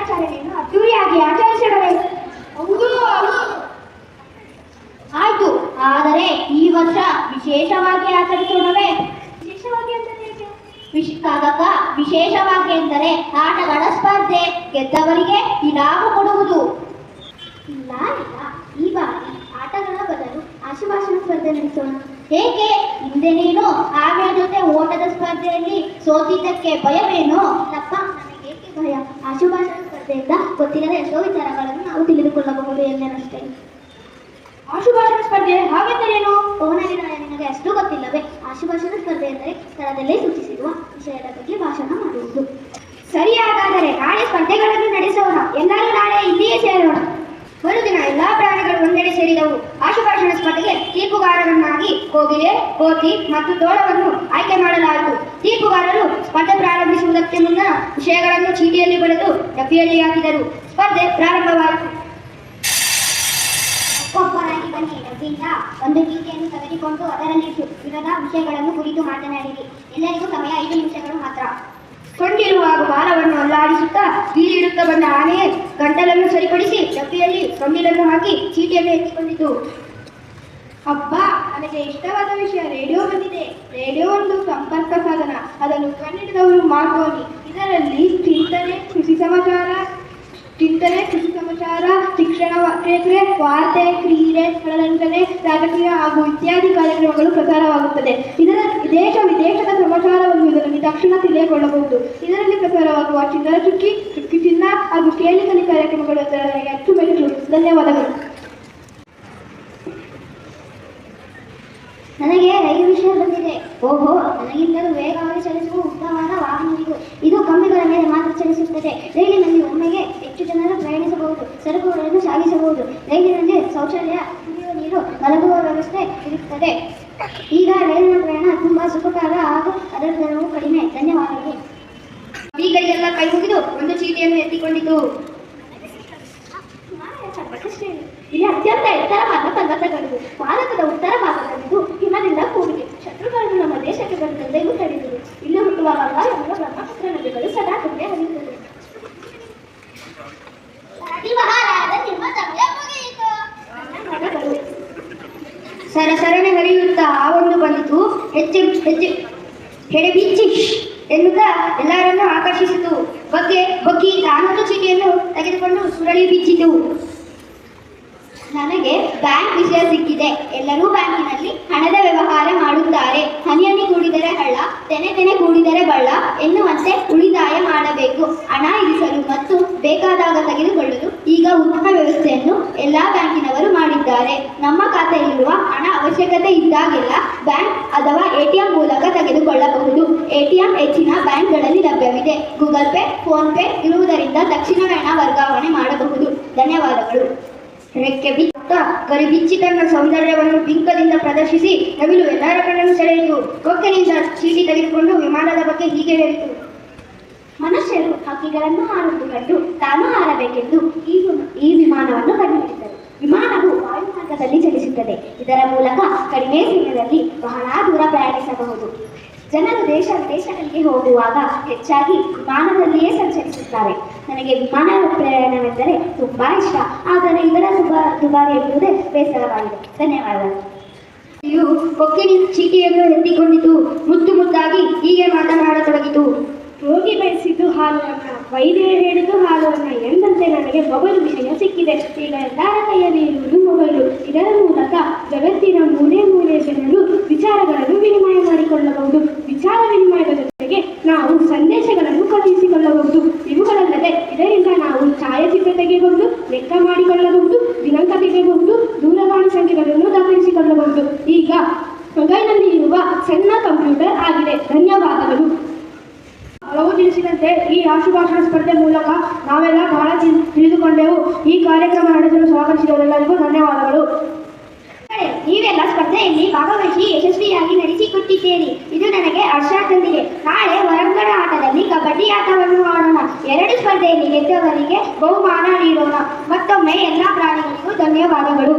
ವಾರ್ಷಿಕಾಚರಣೆಯನ್ನು ಅದ್ದೂರಿಯಾಗಿ ಆಚರಿಸೋಣವೇ? ಹೌದು. ಆಯ್ತು, ಆದರೆ ಈ ವರ್ಷ ವಿಶೇಷವಾಗಿ ಆಚರಿಸೋಣವೇ? ವಿಶೇಷವಾಗಿ ಅಂದರೆ ವಿಶೇಷವಾಗಿ ಎಂದರೆ ಆಟಗಳ ಸ್ಪರ್ಧೆ, ಗೆದ್ದವರಿಗೆ ಇನಾಮು ಕೊಡುವುದು. ಇಲ್ಲ ಇಲ್ಲ, ಈ ಬಾರಿ ಆಟಗಳ ಬದಲು ಆಶುಭಾಷಣ ಸ್ಪರ್ಧೆ ನಡೆಸೋಣ. ಹೇಗೆ? ಹಿಂದೆ ನೀನು ಆಮೆಯ ಜೊತೆ ಓಟದ ಸ್ಪರ್ಧೆಯಲ್ಲಿ ಸೋತಿದ್ದಕ್ಕೆ ಭಯವೇನು? ತಪ್ಪ, ನನಗೇಕೆ ಭಯ? ಆಶುಭಾಷಣ ಸ್ಪರ್ಧೆಯಿಂದ ಗೊತ್ತಿಲ್ಲದ ಎಷ್ಟೋ ವಿಚಾರಗಳನ್ನು ನಾವು ತಿಳಿದುಕೊಳ್ಳಬಹುದು ಎಂದನಷ್ಟೇ. ಆಶುಭಾಷಣ ಸ್ಪರ್ಧೆ ಹಾಗೆಂದರೇನು? ಓನರಿನ ನಿನಗೆ ಅಷ್ಟು ಗೊತ್ತಿಲ್ಲವೇ? ಆಶುಭಾಷಣ ಸ್ಪರ್ಧೆ ಎಂದರೆ ಸ್ಥಳದಲ್ಲೇ ಸೂಚಿಸಿರುವ ವಿಷಯದ ಬಗ್ಗೆ ಭಾಷಣ ಮಾಡುವುದು. ಸರಿ, ಹಾಗಾದರೆ ನಾಳೆ ಸ್ಪರ್ಧೆಗಳನ್ನು ನಡೆಸೋಣ. ಎಲ್ಲರೂ ನಾಳೆ ಇಲ್ಲಿಯೇ ಸೇರೋಣ. ಮರುದಿನ ಎಲ್ಲಾ ಪ್ರಾಣಿಗಳು ಒಂದೆಡೆ ಸೇರಿದವು. ಆಶುಭಾಷಣ ಸ್ಪರ್ಧೆಗೆ ತೀರ್ಪುಗಾರರನ್ನಾಗಿ ಕೋಗಿಲೆ, ಕೋತಿ ಮತ್ತು ತೋಳವನ್ನು ಆಯ್ಕೆ ಮಾಡಲಾಯಿತು. ತೀರ್ಪುಗಾರರು ಸ್ಪರ್ಧೆ ಪ್ರಾರಂಭಿಸುವುದಕ್ಕೆ ಮುನ್ನ ವಿಷಯಗಳನ್ನು ಚೀಟಿಯಲ್ಲಿ ಬರೆದು ಡಬ್ಬಿಯಲ್ಲಿ ಹಾಕಿದರು. ಸ್ಪರ್ಧೆ ಪ್ರಾರಂಭವಾಯಿತು. ಒಬ್ಬರಾಗಿ ಬನ್ನಿ, ಡಬ್ಬಿಯಿಂದ ಒಂದು ಚೀಟಿಯನ್ನು ತೆಗೆದುಕೊಂಡು ಅದರಲ್ಲಿಟ್ಟು ವಿವಿಧ ವಿಷಯಗಳನ್ನು ಕುರಿತು ಮಾತನಾಡಿರಿ. ಎಲ್ಲರಿಗೂ ಸಮಯ 5 ನಿಮಿಷಗಳು ಮಾತ್ರ. ಕೊಂಡಿರುವ ಭಾರವನ್ನು ಅಲ್ಲಾಡಿಸುತ್ತಾ ಬೀಳಿಡುತ್ತಾ ಬಂದ ಆನೆಯೇ ಗಂಟಲನ್ನು ಸರಿಪಡಿಸಿ ಡಬ್ಬಿಯಲ್ಲಿ ಕಂಬಿಲನ್ನು ಹಾಕಿ ಚೀಟಿಯನ್ನು ಎತ್ತಿಕೊಂಡಿತು. ಅಬ್ಬ, ನನಗೆ ಇಷ್ಟವಾದ ವಿಷಯ ರೇಡಿಯೋ ಬಂದಿದೆ. ರೇಡಿಯೋ ಒಂದು ಸಂಪರ್ಕ ಸಾಧನ. ಅದನ್ನು ಕಂಡಿಡಿದವರು ಮಾರ್ಕೋನಿ. ಇದರಲ್ಲಿ ಚಿಂತನೆ, ಕೃಷಿ ಸಮಾಚಾರ, ಶಿಕ್ಷಣ ಕ್ಷೇತ್ರ, ವಾರ್ತೆ, ಕ್ರೀಡೆ, ಮನರಂಜನೆ, ರಾಜಕೀಯ ಹಾಗೂ ಇತ್ಯಾದಿ ಕಾರ್ಯಕ್ರಮಗಳು ಪ್ರಸಾರವಾಗುತ್ತದೆ. ದೇಶ ವಿದೇಶದ ಸಮಾಚಾರವನ್ನು ಇದರಲ್ಲಿ ತಕ್ಷಣ ತಿಳಿದುಕೊಳ್ಳಬಹುದು. ಇದರಲ್ಲಿ ಪ್ರಸಾರವಾಗುವ ಚಿನ್ನದ ಚುಕ್ಕಿ ಚಿನ್ನ ಹಾಗೂ ಕೇಳಿಕಲಿ ಕಾರ್ಯಕ್ರಮಗಳು ನನಗೆ ಅಚ್ಚುಮೆಚ್ಚು. ಧನ್ಯವಾದಗಳು. ನನಗೆ ರೈಲು ವಿಷಯ ಬಂದಿದೆ. ಓಹೋ, ನನಗಿಂತಲೂ ವೇಗವಾಗಿ ಚಲಿಸುವ ಉತ್ತಮವಾದ ವಾಹನವಿದು. ಇದು ಕಂಬಿಗಳ ಮೇಲೆ ಮಾತ್ರ ಚಲಿಸುತ್ತದೆ. ರೈಲಿನಲ್ಲಿ ಒಮ್ಮೆಗೆ ಹೆಚ್ಚು ಜನರು ಪ್ರಯಾಣಿಸಬಹುದು, ಸರಕುಗಳನ್ನು ಸಾಗಿಸಬಹುದು. ರೈಲಿನಲ್ಲಿ ಶೌಚಾಲಯ, ಕುಡಿಯುವ ನೀರು, ಮಲಗುವ ವ್ಯವಸ್ಥೆ ಇರುತ್ತದೆ. ಈಗ ರೈಲಿನ ಪ್ರಯಾಣ ತುಂಬಾ ಸುಖಕರ ಹಾಗೂ ಅದರ ದರವು ಕಡಿಮೆ. ಧನ್ಯವಾದಗಳು. ಈಗಲೆಲ್ಲ ಕೈ ಮುಗಿದು ಒಂದು ಚೀಟಿಯನ್ನು ಎತ್ತಿಕೊಂಡಿತು. ಇಲ್ಲಿ ಅತ್ಯಂತ ಎತ್ತರವಾದ ಪರ್ವತಗಳಿವೆ. ಭಾರತದ ಉತ್ತರ ಭಾಗದಲ್ಲಿದ್ದು ಹಿಮದಿಂದ ಕೂಡಿದೆ. ಶತ್ರುಗಳನ್ನು ನಮ್ಮ ದೇಶಕ್ಕೆ ಬರುತ್ತದೆಯೂ ತಡೆದಿದೆ. ಇಲ್ಲಿ ಹುಟ್ಟುವ ಗಂಗಾ, ಯಮುನಾ, ಬ್ರಹ್ಮಪುತ್ರ ನದಿಗಳು ಸದಾ ತುಂಬೆ ಹರಿಯುತ್ತದೆ. ಸರಸರಣೆ ಹರಿಯುತ್ತಾ ಹಾವೊಂದು ಬಂದಿತು. ಹೆಜ್ಜೆ ಹೆಡೆ ಬಿಚ್ಚಿ ಎನ್ನುತ್ತಾ ಎಲ್ಲರನ್ನೂ ಆಕರ್ಷಿಸಿತು. ಬಗ್ಗಿ ತಾನೊಂದು ಚೀಟಿಯನ್ನು ತೆಗೆದುಕೊಂಡು ಸುರಳಿ ಬಿಚ್ಚಿತು. ನನಗೆ ಬ್ಯಾಂಕ್ ವಿಷಯ ಸಿಕ್ಕಿದೆ. ಎಲ್ಲರೂ ಬ್ಯಾಂಕಿನಲ್ಲಿ ಹಣದ ವ್ಯವಹಾರ ಮಾಡುತ್ತಾರೆ. ಹನಿ ಹನಿ ಕೂಡಿದರೆ ಹಳ್ಳ, ತೆನೆ ತೆನೆ ಕೂಡಿದರೆ ಬಳ್ಳ ಎನ್ನುವಂತೆ ಉಳಿತಾಯ ಮಾಡಬೇಕು. ಹಣ ಇರಿಸಲು ಮತ್ತು ಬೇಕಾದಾಗ ತೆಗೆದುಕೊಳ್ಳಲು ಈಗ ಉತ್ತಮ ವ್ಯವಸ್ಥೆಯನ್ನು ಎಲ್ಲ ಬ್ಯಾಂಕಿನವರು ಮಾಡಿದ್ದಾರೆ. ನಮ್ಮ ಖಾತೆಯಲ್ಲಿರುವ ಹಣ ಅವಶ್ಯಕತೆ ಇದ್ದಾಗೆಲ್ಲ ಬ್ಯಾಂಕ್ ಅಥವಾ ATM ಮೂಲಕ ತೆಗೆದುಕೊಳ್ಳಬಹುದು. ATM ಹೆಚ್ಚಿನ ಬ್ಯಾಂಕ್ಗಳಲ್ಲಿ ಲಭ್ಯವಿದೆ. ಗೂಗಲ್ ಪೇ, ಫೋನ್ ಪೇ ಇರುವುದರಿಂದ ತಕ್ಷಣವೇ ಹಣ ವರ್ಗಾವಣೆ ಮಾಡಬಹುದು. ಧನ್ಯವಾದಗಳು. ರೆಕ್ಕೆ ಬಿಚ್ಚುತ್ತಾ ಕರಿಬಿಚ್ಚಿ ತನ್ನ ಸೌಂದರ್ಯವನ್ನು ಬಿಂಕದಿಂದ ಪ್ರದರ್ಶಿಸಿ ನವಿಲು ಎಲ್ಲರ ಕಣ್ಣನ್ನು ಸೆಳೆಯಿತು. ಕೊಕ್ಕಿನಿಂದ ಚೀಟಿ ತೆಗೆದುಕೊಂಡು ವಿಮಾನದ ಬಗ್ಗೆ ಹೀಗೆ ಹೇಳಿತು. ಮನುಷ್ಯರು ಹಕ್ಕಿಗಳನ್ನು ಹಾರುವುದು ಕಂಡು ತಾನು ಹಾರಬೇಕೆಂದು ಈ ವಿಮಾನವನ್ನು ಕಂಡುಹಿಡಿದರು. ವಿಮಾನವು ವಾಯುಮಾರ್ಗದಲ್ಲಿ ಚಲಿಸುತ್ತದೆ. ಇದರ ಮೂಲಕ ಕಡಿಮೆ ಸಮಯದಲ್ಲಿ ಬಹಳ ದೂರ ಪ್ರಯಾಣಿಸಬಹುದು. ಜನರು ದೇಶ ವಿದೇಶಗಳಿಗೆ ಹೋಗುವಾಗ ಹೆಚ್ಚಾಗಿ ವಿಮಾನದಲ್ಲಿಯೇ ಸಂಚರಿಸುತ್ತಾರೆ. ನನಗೆ ವಿಮಾನ ಪ್ರಯಾಣವೆಂದರೆ ತುಂಬಾ ಇಷ್ಟ. ಆದರೆ ಇದರ ದುಬಾರಿ ಎನ್ನುವುದೇ ಬೇಸರವಾಗಿದೆ. ಧನ್ಯವಾದಗಳು. ಕೊಕ್ಕಿನ ಚೀಟಿಯನ್ನು ಎತ್ತಿಕೊಂಡಿತು. ಮುದ್ದು ಮುದ್ದಾಗಿ ಹೀಗೆ ಮಾತನಾಡತೊಡಗಿತು. ರೋಗಿ ಬಯಸಿದ್ದು ಹಾಲು ಅನ್ನ, ವೈದ್ಯರು ಹೇಳಿದ್ದು ಹಾಲು ಅನ್ನ ಎಂದಂತೆ ನನಗೆ ಮೊಬೈಲ್ ವಿಷಯ ಸಿಕ್ಕಿದೆ. ಈಗ ಎಲ್ಲರ ಕೈಯಲ್ಲಿ ಇರುವುದು ಮೊಬೈಲು. ಇದರ ಮೂಲಕ ಜಗತ್ತಿನ ಮೂಲೆ ಮೂಲೆ ಜನರು ವಿಚಾರಗಳನ್ನು ವಿನಿಮಯ ಮಾಡಿಕೊಳ್ಳಬಹುದು. ವಿಚಾರ ವಿನಿಮಯದ ಜೊತೆಗೆ ನಾವು ಸಂದೇಶಗಳನ್ನು ಕಳುಹಿಸಿಕೊಳ್ಳಬಹುದು. ಇವುಗಳಲ್ಲದೆ ಇದರಿಂದ ನಾವು ಛಾಯಾಚಿತ್ರ ತೆಗೆಯಬಹುದು, ಲೆಕ್ಕ ಮಾಡಿಕೊಳ್ಳಬಹುದು, ದಿನಾಂಕ ತೆಗೆಯಬಹುದು, ದೂರವಾಣಿ ಸಂಖ್ಯೆಗಳನ್ನು ದಾಖಲಿಸಿಕೊಳ್ಳಬಹುದು. ಈಗ ಮೊಬೈಲ್ನಲ್ಲಿ ಇರುವ ಸಣ್ಣ ಕಂಪ್ಯೂಟರ್ ಆಗಿದೆ. ಧನ್ಯವಾದಗಳು. ಹಲವು ತಿಳಿಸಿದಂತೆ ಈ ಆಶುಭಾಷಣ ಸ್ಪರ್ಧೆ ಮೂಲಕ ನಾವೆಲ್ಲ ಬಹಳ ತಿಳಿದುಕೊಂಡೆವು. ಈ ಕಾರ್ಯಕ್ರಮ ನಡೆಸಲು ಸಹಕರಿಸಿದವರೆಲ್ಲರಿಗೂ ಧನ್ಯವಾದಗಳು. ನೀವೆಲ್ಲ ಸ್ಪರ್ಧೆಯಲ್ಲಿ ಭಾಗವಹಿಸಿ ಯಶಸ್ವಿಯಾಗಿ ನಡೆಸಿಕೊಟ್ಟಿದ್ದೀರಿ. ಇದು ನನಗೆ ಹರ್ಷ ತಂದಿದೆ. ನಾಳೆ ಹೊರಾಂಗಣ ಆಟದಲ್ಲಿ ಕಬಡ್ಡಿ ಆಟವನ್ನು ಆಡೋಣ. 2 ಸ್ಪರ್ಧೆಯಲ್ಲಿ ಗೆದ್ದವರಿಗೆ ಬಹುಮಾನ ನೀಡೋಣ. ಮತ್ತೊಮ್ಮೆ ಎಲ್ಲ ಪ್ರಾಣಿಗಳಿಗೂ ಧನ್ಯವಾದಗಳು.